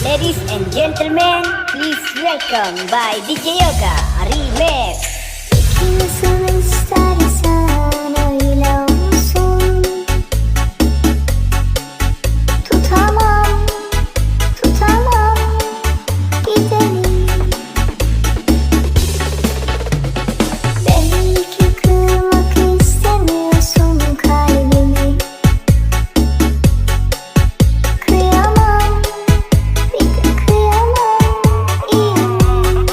Ladies and gentlemen, please welcome by DJ Yoga Remix. Nasıl istersen öyle olsun. Tutamam, tutamam, gidelim. Belki kırmak istemiyorsun kalbimi. Kıyamam, bir de kıyamam, iyi mi?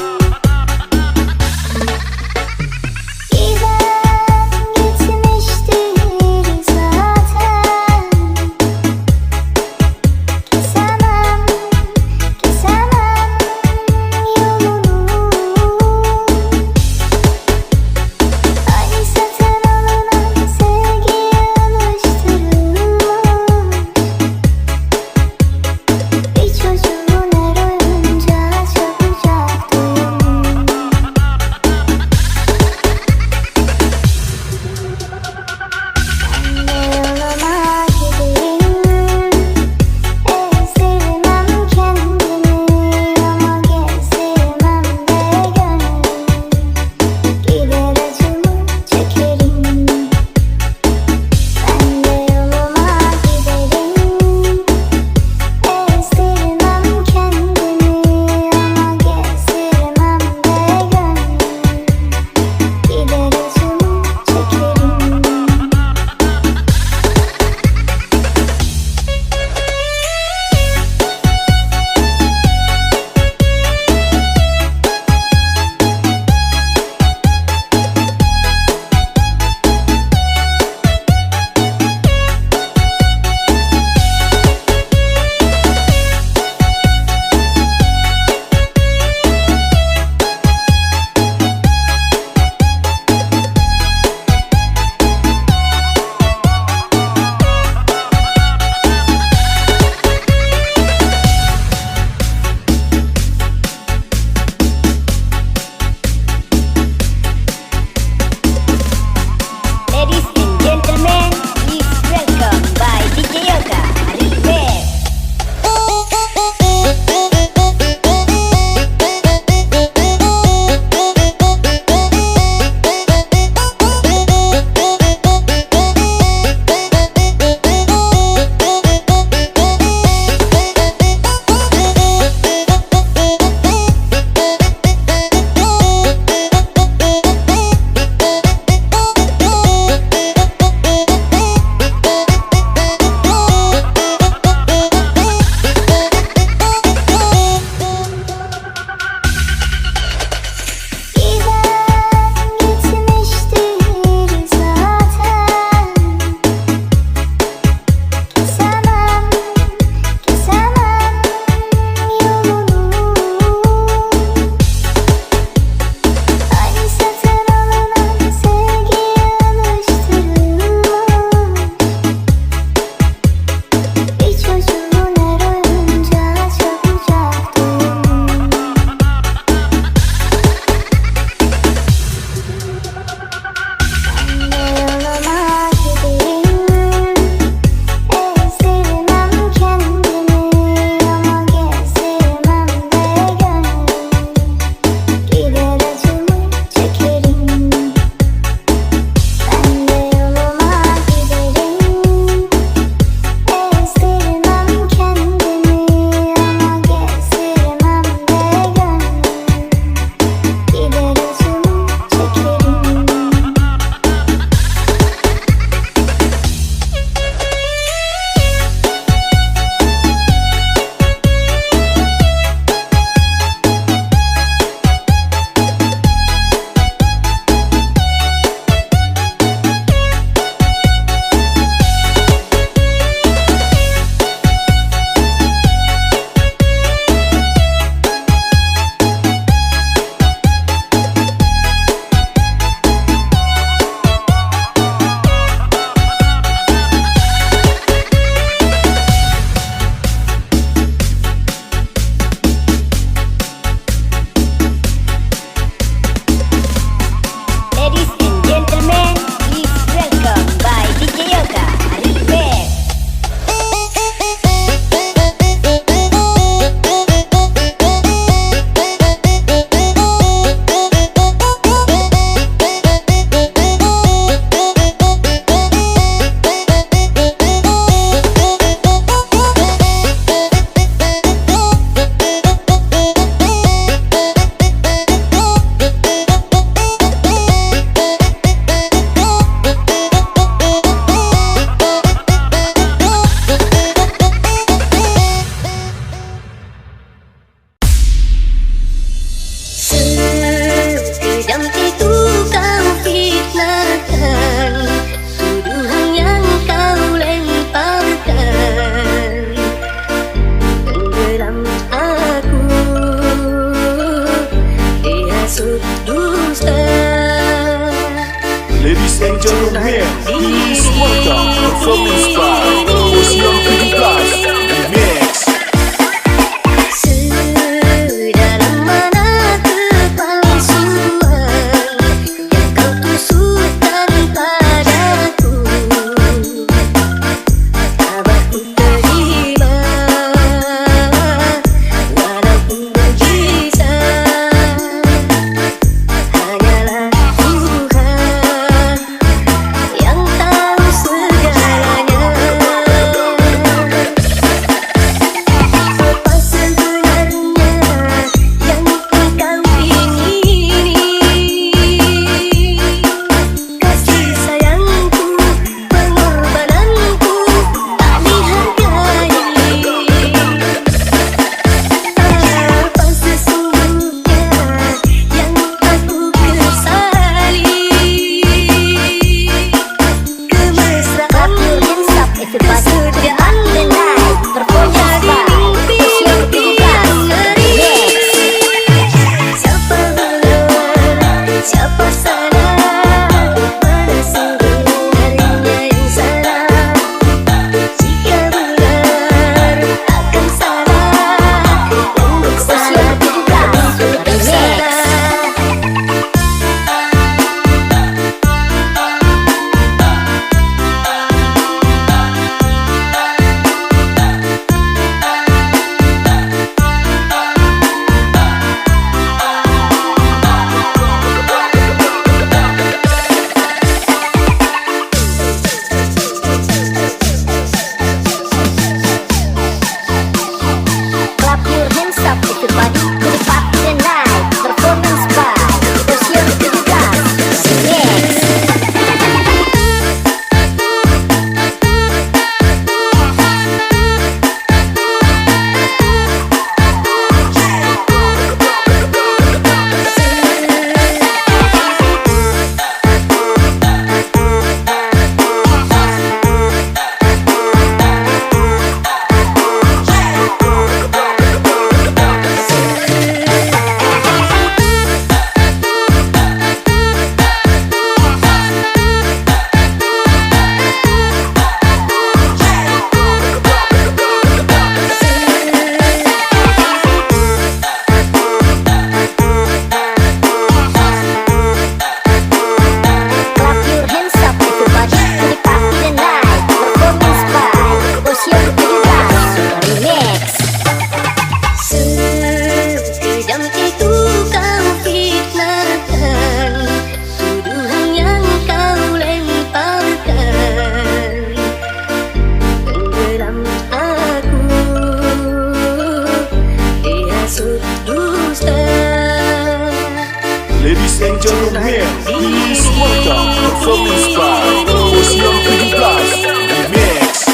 Gentlemen, please welcome performance by Usia 17 Remix.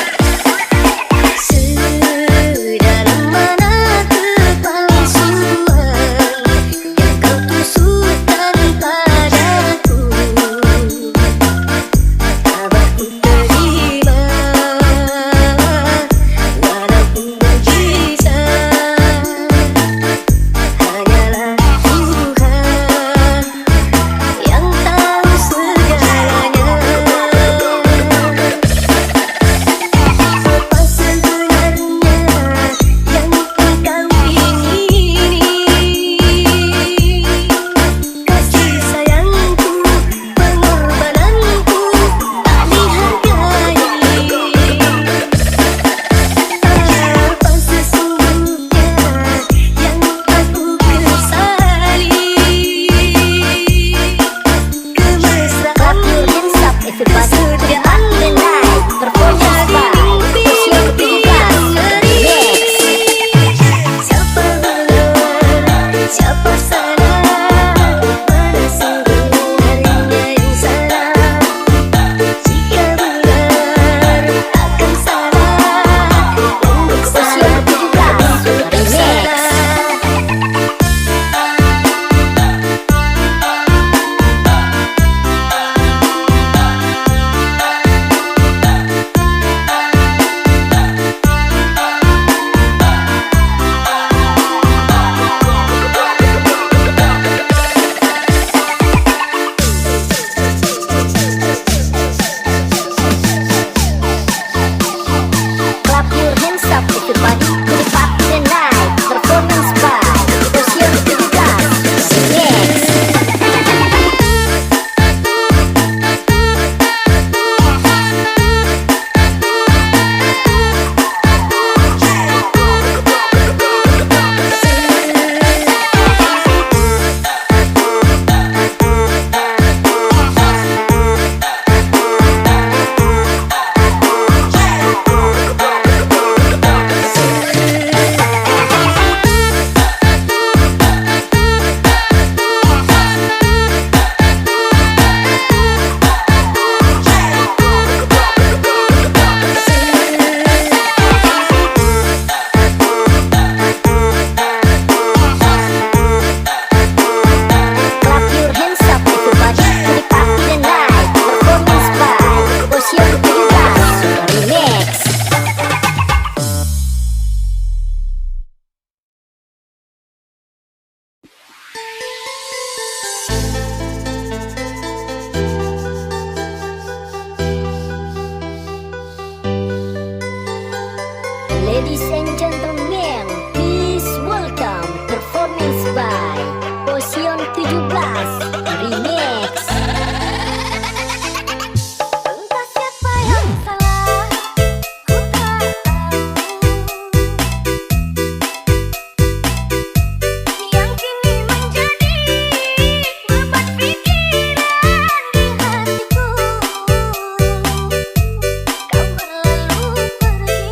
Sedalam mana kepalsuan yang kau tusukkan padaku, tak aku terima walaupun berbisa. Hanyalah Tuhan yang tahu segalanya. Apa sebenarnya yang engkau ingini? Kasih sayangku, pengorbananku tak dihargai. Apa sesungguhnya yang aku kesali? Kemesraan, kesetiaan, jadi mimpi yang remix. Siapa benar, siapa salah, mana sebenarnya yang salah? Jika benar akan salah, untuk salah bersalah. Clap your hands up everybody to the party tonight. Performance by Usia 17 Remix. Clap your hands up everybody to the party tonight. Performance by Usia 17 Remix. Ladies and gentlemen, please welcome performance by Posion 17 Remix. Entah siapa yang salah, ku tak tahu. Yang kini menjadi beban pikiran di hatiku. Kau berlalu pergi.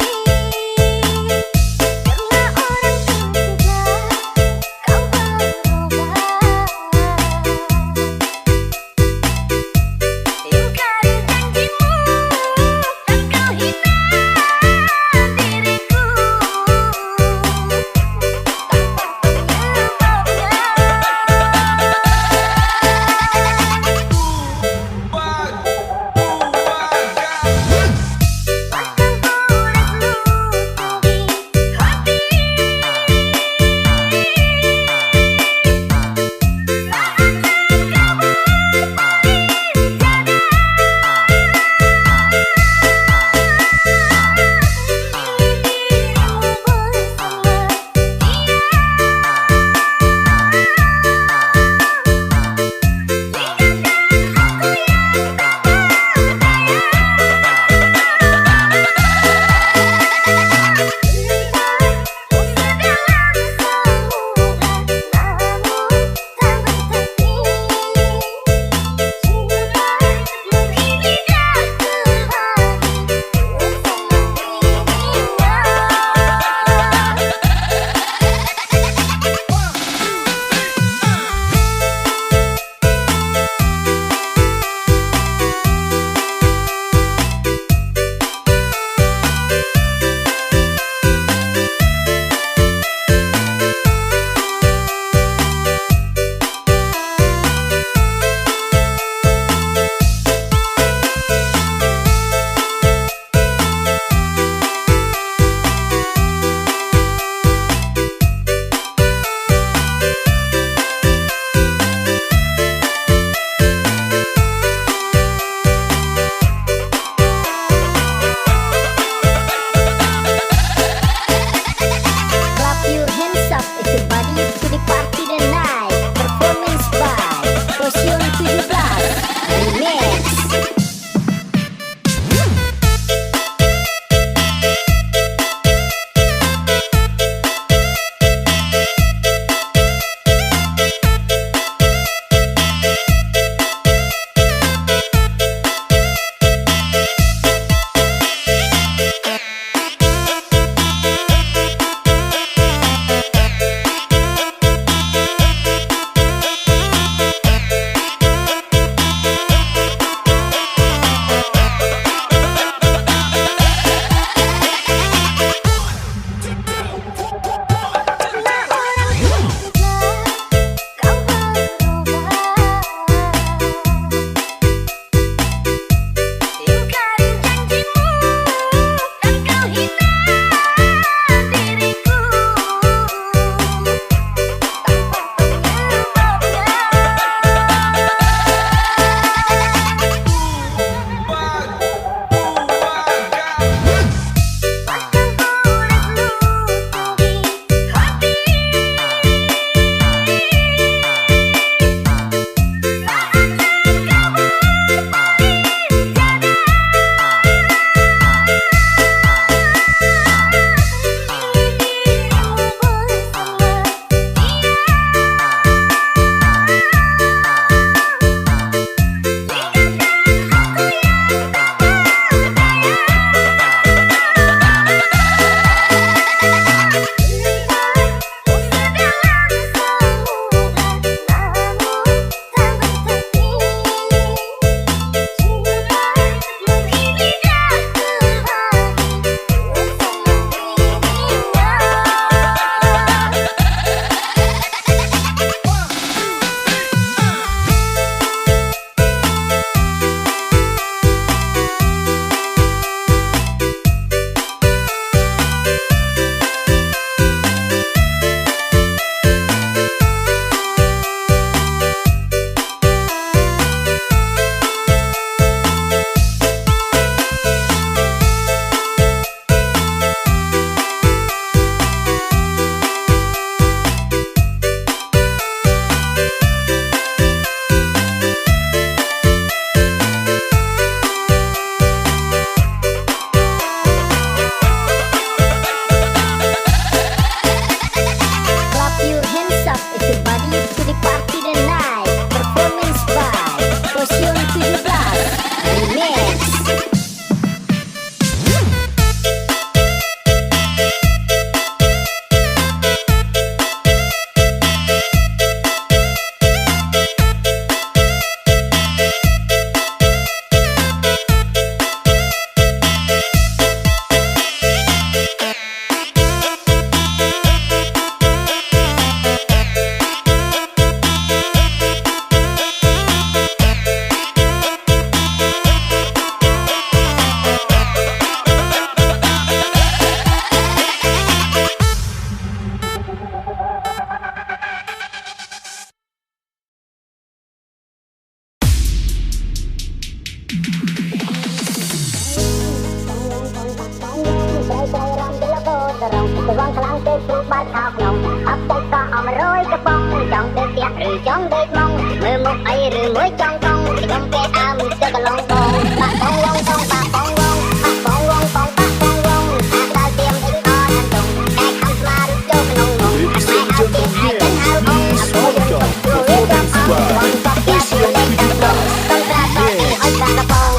วางพลังเตะชูบาดขาวนองอับใจก็เอามาโรยกระป๋องจ้องเด็กเตี้ยหรือจ้องเด็กมองมือมุกไอหรือมือจ้องกองที่กำเกอามึงเจอกระลองกองปากปองวงปองปากปองวงปากปองวงปองปากปองวงหากดาวเทียมถึงตอนนั้นตรงแค่คำมาหรือโจกนงนงหากไม่เอาเทียมไอ้จันเอาองอับโบยนตกตัวเรียกรับเอาวางตอกแก้วตัวเล็กดังลงต้องกระต่อที่ห้อยกระป๋อง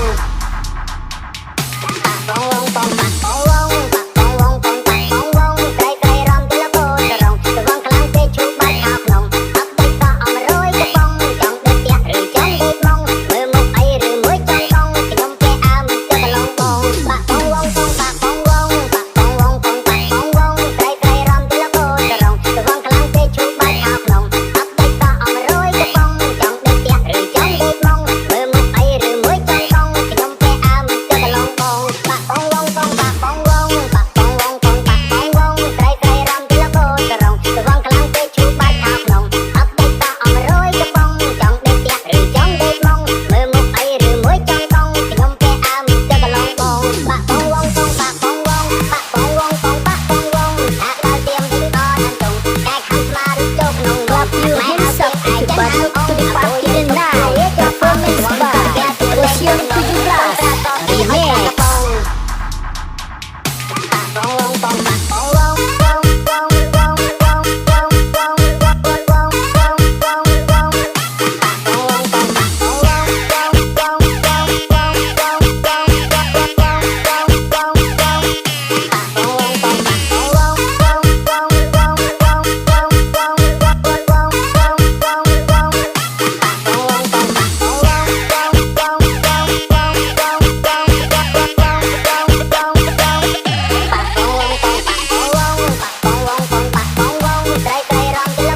ปากปองวงปองปากปองวงปากปองวงปองปากปองวงใครใครรำทีละโบจะรองระวังคลังเตะชูบาดขาวนองอับใจก็เอามาโรยกระป๋องจ้องเด็กเตี้ยหรือจ้องเด็กมองมือมุกไอหรือมือจ้องกองที่กำเกอามึงเจอกระลองกองปากปองวงปองปากปองวงปากปองวงปองปากปองวงใครใครรำทีละ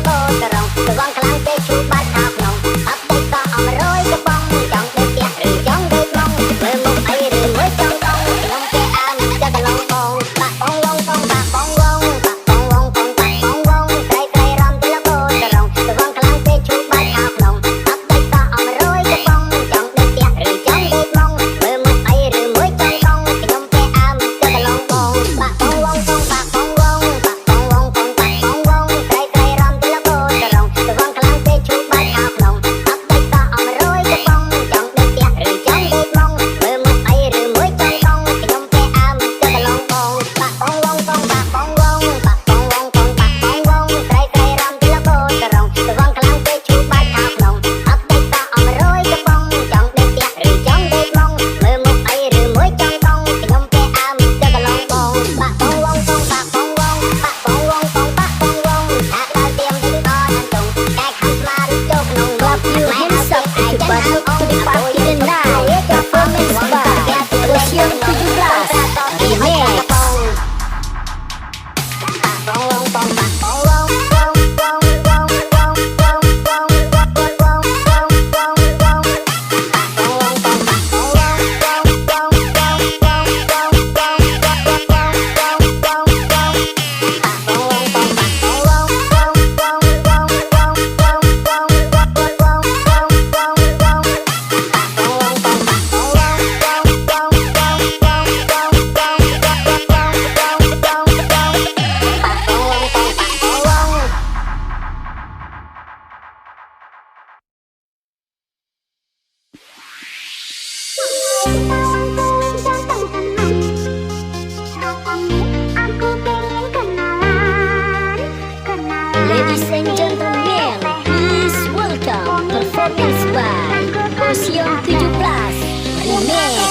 โบจะรองระวังคลังเตะชูบาดขาวนองอับใจก็เอามาโรยกระป๋องจ้องเด็กเตี้ยหรือจ้องเด็กมองมือมุกไอหรือมือจ้องกองที่กำเกอามึงเจอกระลองกองปากปองวงปองปากปองวงปากปองวงปองปากปองวงใครใครรำทีละโบจะรองระวังคลังเตะชูบาดขาวนองอับใจก็เอามาโรยกระป๋องจ้องเด็กเตี้ยหรือจ้องเด็กมองมือมุกไอหรือมือจ้องกองที่กำเกอามึงเจอกระลองกองปากปองวงปองปากปองวงปากปองวงปองปากปองวงหากดาวเทียมถึงตอนนั้นตรงแค่คำมาหรือโจกนงนง Clap your hands up to the bottom to the party tonight. Performance by Fusion 17 Remix. Clap your hands up to the bottom to the party tonight. Performance by Fusion 17 Remix. Ladies and gentlemen, please welcome performance by Fusion 17 Remix.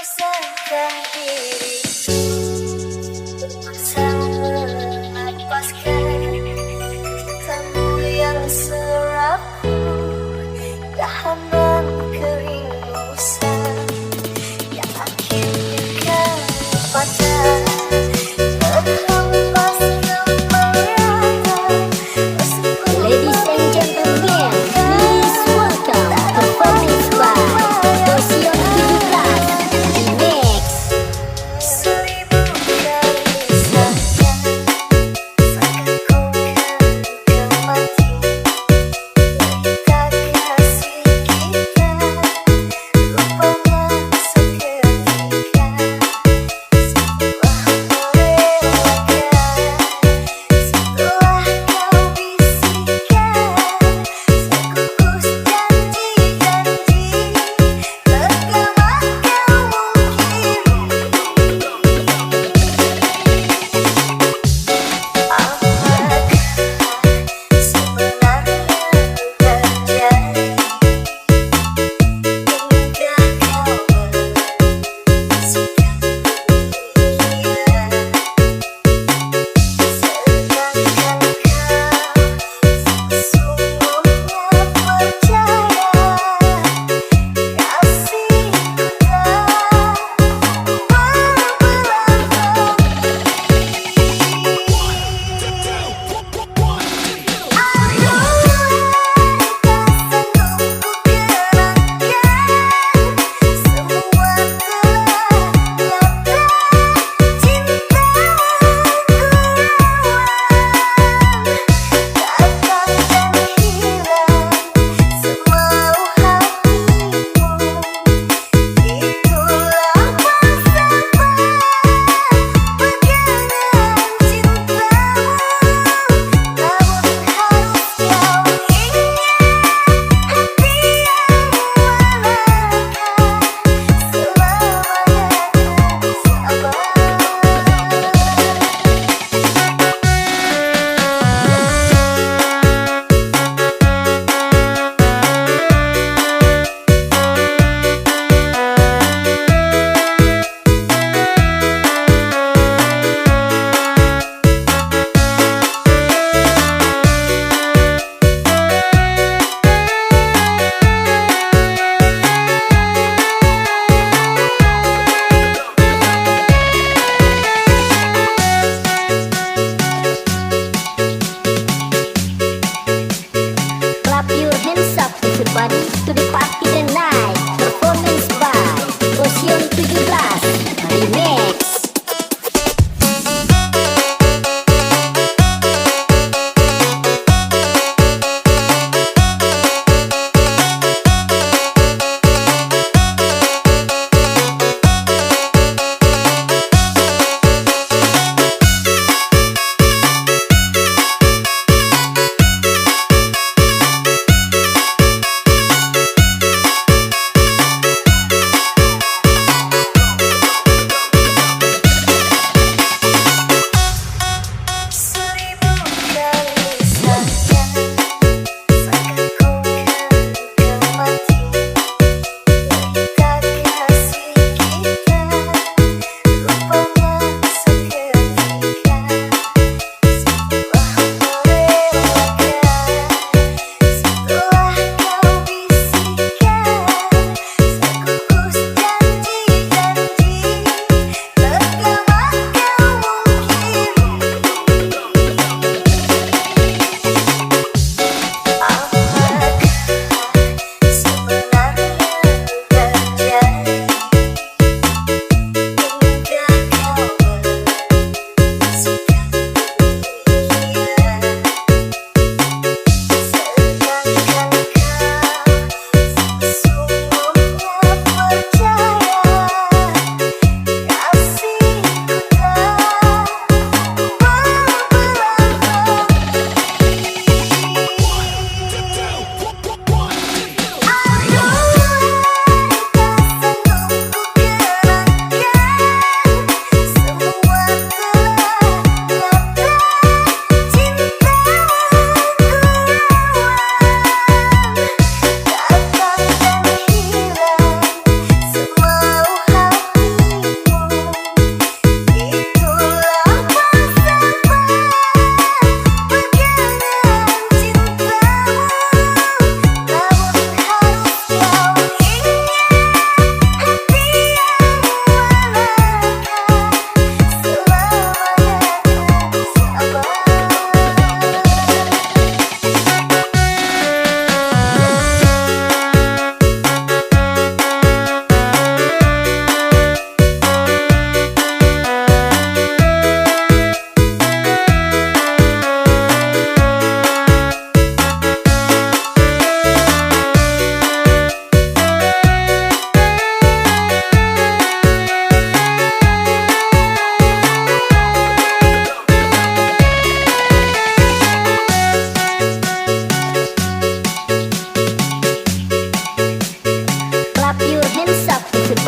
menyusahkan diri, sangat melepaskan kamu yang serapu, dahaman kerindusan yang akhirnya kan patah. Ladies and gentlemen, please welcome performance by Osiong 17 Remix.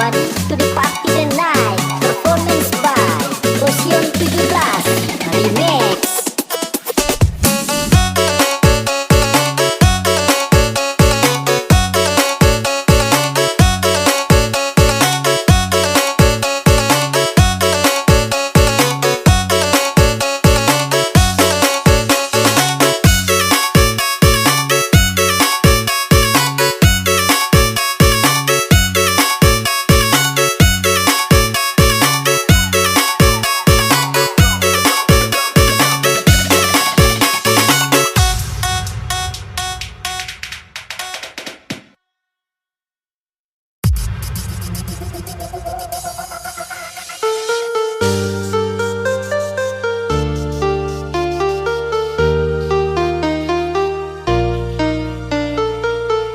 everybody to the party tonight. Performance by Fusion 17 Remix.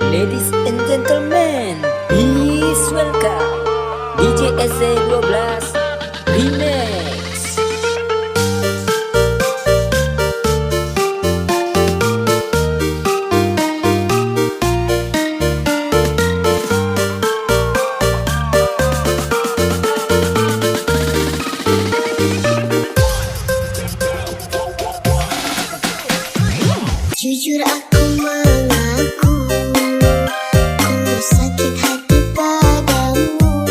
Ladies and gentlemen, please welcome DJSD 12 Remix. Jujur aku mengaku, ku sakit hati padamu.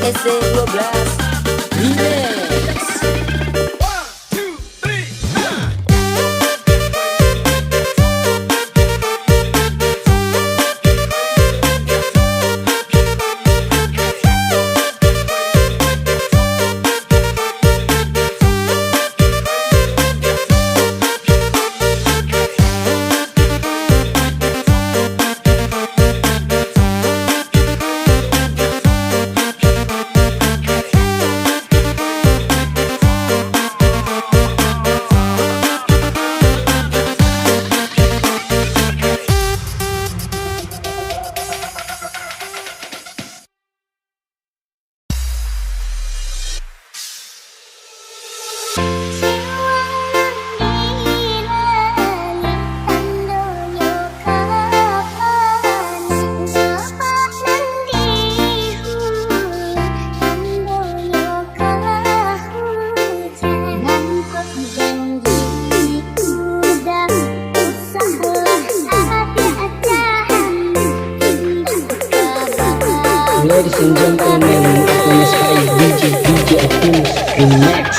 DJSD 12 Remix. Ladies and gentlemen, aku menyukai DJ Optimus Remix.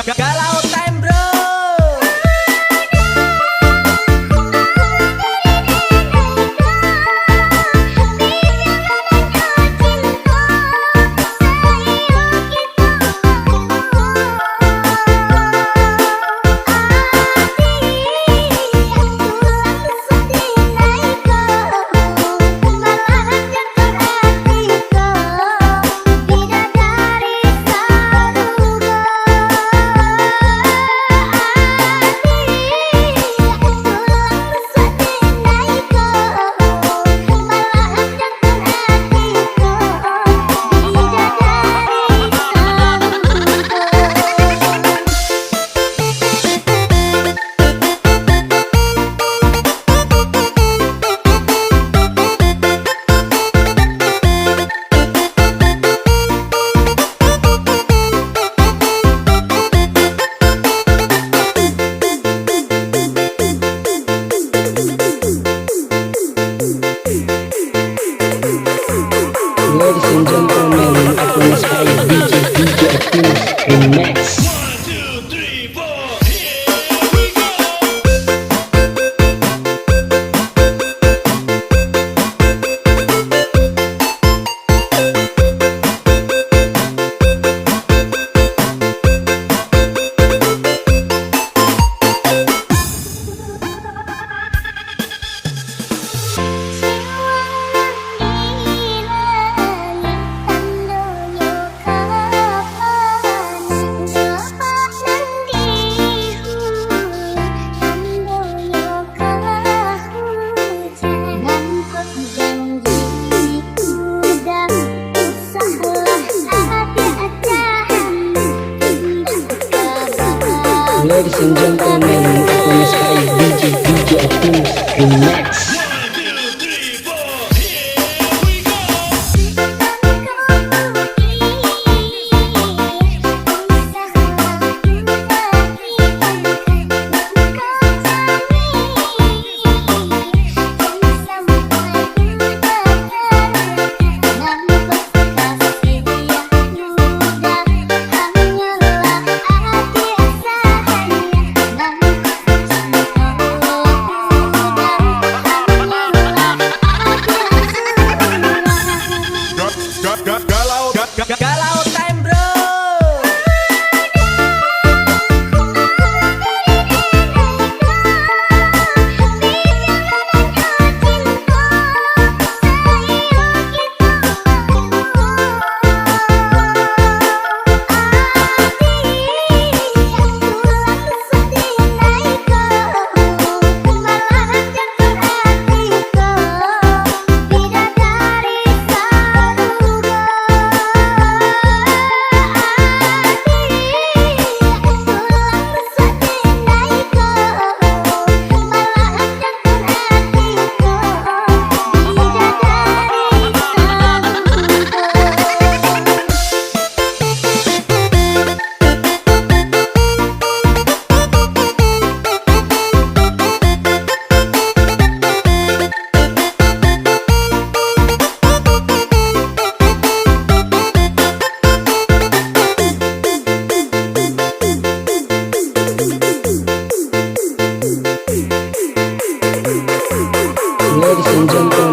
Galau time bro. Ladies and gentlemen, aku menyukai DJ Optimus Remix. Ladies and gentlemen, aku menyukai DJ Optimus Remix. Nah Ladies and gentlemen,